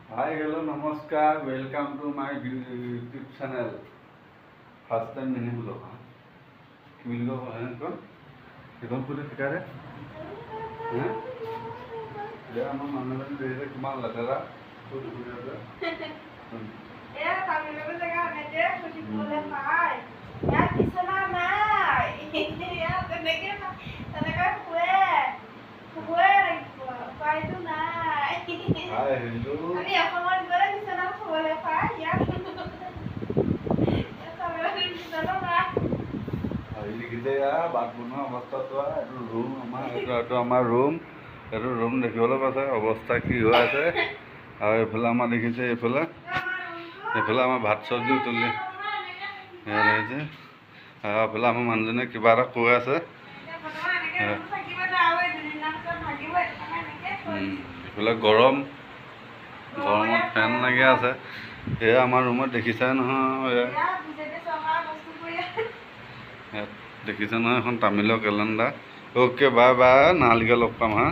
Hi, hello, namaskar. Welcome to my YouTube channel. First time मैंने बोला हाँ कि मिल गया है कौन ये कौन पूरे फिकर है हैं ये हम मानने में देर कमाल लगा रहा तो पूरे आता Ya, kami memang jangan aja, mesti boleh pakai. Ya, di sana naik. Ya, tenaga kue itu naik. Hi, hello. Kami apa mau boleh di sana boleh pakai ya. Ya, kami lagi di sana naik. ini kita ya बात बना अवस्था तो है এইটো আমাৰ room এইটো room দেখিবলৈ পাইছে অৱস্থা কি হৈ আছে আৰু এইফালে আমাৰ দেখিছে এইফালে আমাৰ ভাত চব্জি তুলি আহিছে আৰু এইফালে আমাৰ মানুহজনে কিবা এটা কৈ আছে এইফালে গৰমত ফেন লাগি আছে এয়া আমাৰ ৰুমত দেখিছাই নহয় ইয়াত দেখিছে নহয় এখন তামিলৰ কেলেণ্ডাৰ অ'কে বাই বাই নালিকে লগ পাম হা